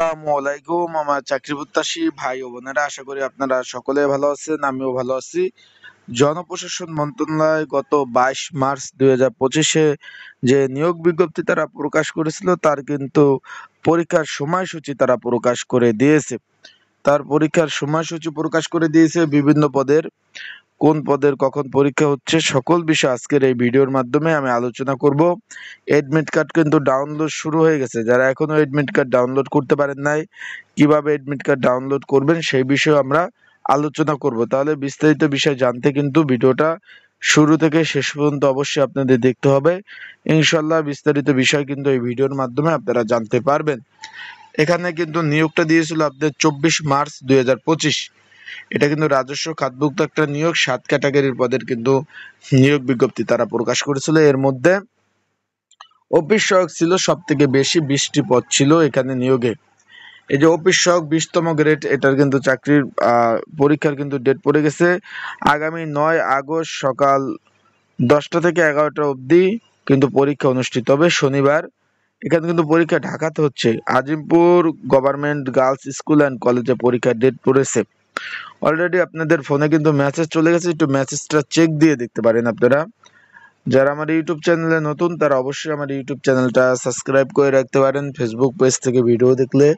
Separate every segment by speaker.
Speaker 1: আসসালামু আলাইকুম আমার চাকরি প্রত্যাশী ভাই ও বোনেরা, আশা করি আপনারা সকলে ভালো আছেন। আমিও ভালো আছি। জনপ্রশাসন মন্ত্রণালয় গত 22 মার্চ 2025-এ যে নিয়োগ বিজ্ঞপ্তি তারা প্রকাশ করেছিল, তার কিন্তু পরীক্ষার সময়সূচি তারা প্রকাশ করে দিয়েছে। তার পরীক্ষার সময়সূচি প্রকাশ করে দিয়েছে বিভিন্ন পদের। কোন পদের কখন পরীক্ষা হচ্ছে সকল বিষয় আজকের এই ভিডিওর মাধ্যমে আমি আলোচনা করব। এডমিট কার্ড কিন্তু ডাউনলোড শুরু হয়ে গেছে। যারা এখনো এডমিট কার্ড ডাউনলোড করতে পারেন নাই, কিভাবে এডমিট কার্ড ডাউনলোড করবেন সেই বিষয়ে আমরা আলোচনা করব। তাহলে বিস্তারিত বিষয় জানতে কিন্তু ভিডিওটা শুরু থেকে শেষ পর্যন্ত অবশ্যই আপনাদের দেখতে হবে। ইনশাল্লাহ বিস্তারিত বিষয় কিন্তু এই ভিডিওর মাধ্যমে আপনারা জানতে পারবেন। এখানে কিন্তু নিয়োগটা দিয়েছিল আপনাদের 24 মার্চ 2025। এটা কিন্তু রাজস্ব খাতভুক্ত একটা নিয়োগ, 7 ক্যাটাগরির পদের কিন্তু নিয়োগ বিজ্ঞপ্তি তারা প্রকাশ করেছিল। এর মধ্যে অফিস সহায়ক ছিল সব থেকে বেশি, 20টি পদ ছিল এখানে নিয়োগে। এই যে অফিস সহায়ক 20তম গ্রেড, এটার কিন্তু চাকরির পরীক্ষার কিন্তু ডেট পড়ে গেছে আগামী 9 আগস্ট সকাল 10টা থেকে 11টা অবধি কিন্তু পরীক্ষা অনুষ্ঠিত হবে শনিবার। এখানে কিন্তু পরীক্ষা ঢাকাতে হচ্ছে। Azimpur government girls school and কলেজে পরীক্ষার ডেট পড়েছে। অলরেডি আপনাদের ফোনে কিন্তু মেসেজ চলে গেছে, একটু মেসেজটা চেক দিয়ে দেখতে পারেন আপনারা। যারা আমার ইউটিউব চ্যানেলে নতুন তারা অবশ্যই আমার ইউটিউব চ্যানেলটা সাবস্ক্রাইব করে রাখতে পারেন। ফেসবুক পেজ থেকে ভিডিও দেখলে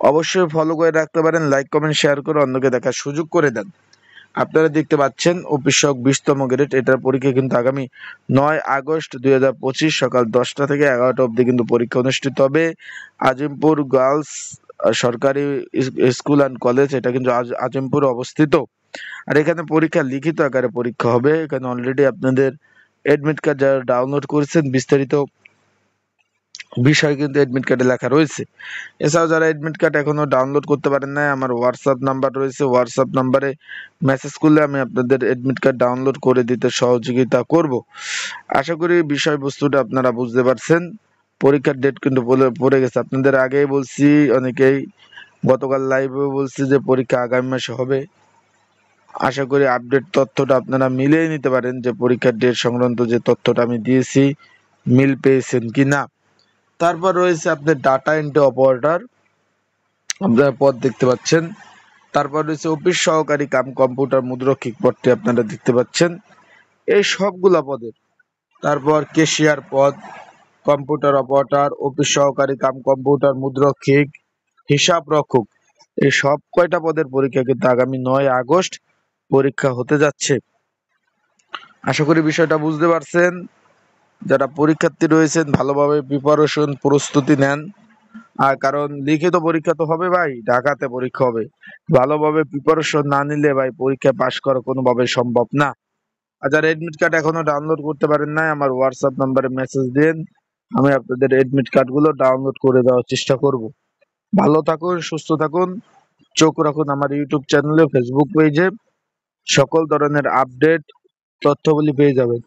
Speaker 1: অবশ্যই ফলো করে রাখতে পারেন। লাইক কমেন্ট শেয়ার করে অন্যকে দেখার সুযোগ করে দেন। আপনারা দেখতে পাচ্ছেন অফিস সহায়ক 20তম গ্রেড, এটার পরীক্ষা কিন্তু আগামী 9 আগস্ট 2025 সকাল 10টা থেকে 11টা অবধি কিন্তু পরীক্ষা অনুষ্ঠিত হবে। আজিমপুর গার্লস সরকারি স্কুল অ্যান্ড কলেজ, এটা কিন্তু আজিমপুরে অবস্থিত। আর এখানে পরীক্ষা লিখিত আকারে পরীক্ষা হবে। এখানে অলরেডি আপনাদের এডমিট কার্ড যারা ডাউনলোড করেছেন বিস্তারিত বিষয় কিন্তু এডমিট কার্ডে লেখা রয়েছে। এছাড়াও যারা এডমিট কার্ড এখনো ডাউনলোড করতে পারেন না, আমার হোয়াটসঅ্যাপ নাম্বার রয়েছে, হোয়াটসঅ্যাপ নাম্বারে মেসেজ করলে আমি আপনাদের এডমিট কার্ড ডাউনলোড করে দিতে সহযোগিতা করব। আশা করি বিষয়বস্তুটা আপনারা বুঝতে পারছেন। পরীক্ষার ডেট কিন্তু পড়ে গেছে। আপনাদের আগেই বলছি, অনেকেই গতকাল লাইভে বলছি যে পরীক্ষা আগামী মাসে হবে। আশা করি আপডেট তথ্যটা আপনারা মিলিয়ে নিতে পারেন যে পরীক্ষার ডেট সংক্রান্ত যে তথ্যটা আমি দিয়েছি মিল পেয়েছেন কি না। তারপর রয়েছে আপনার ডাটা এন্ট্রি অপারেটর, আপনারা পদ দেখতে পাচ্ছেন। তারপর রয়েছে অফিস সহকারী কাম কম্পিউটার মুদ্রক্ষিক পদটি আপনারা দেখতে পাচ্ছেন। এই সবগুলা পদের। তারপর কেশিয়ার পদ, কম্পিউটার অপারেটর, অফিস সহকারী কাম কম্পিউটার মুদ্রক্ষিক, হিসাব রক্ষক, এই সব কয়টা পদের পরীক্ষা কিন্তু আগামী 9 আগস্ট পরীক্ষা হতে যাচ্ছে। আশা করি বিষয়টা বুঝতে পারছেন। যারা পরীক্ষার্থী রয়েছেন ভালোভাবে প্রিপারেশন প্রস্তুতি নেন। আর কারণ লিখিত পরীক্ষা তো হবে ভাই, ঢাকাতে পরীক্ষা হবে। ভালোভাবে প্রিপারেশন না নিলে ভাই পরীক্ষা পাশ করা কোনোভাবে সম্ভব না। আর যারা এডমিট কার্ড এখনো ডাউনলোড করতে পারেন নাই, আমার হোয়াটসঅ্যাপ নাম্বারে মেসেজ দিন, আমি আপনাদের এডমিট কার্ড গুলো ডাউনলোড করে দেওয়ার চেষ্টা করব। ভালো থাকুন, সুস্থ থাকুন, চোখ রাখুন আমার ইউটিউব চ্যানেলে, ফেসবুক পেজে। সকল ধরনের আপডেট তথ্যগুলি পেয়ে যাবেন।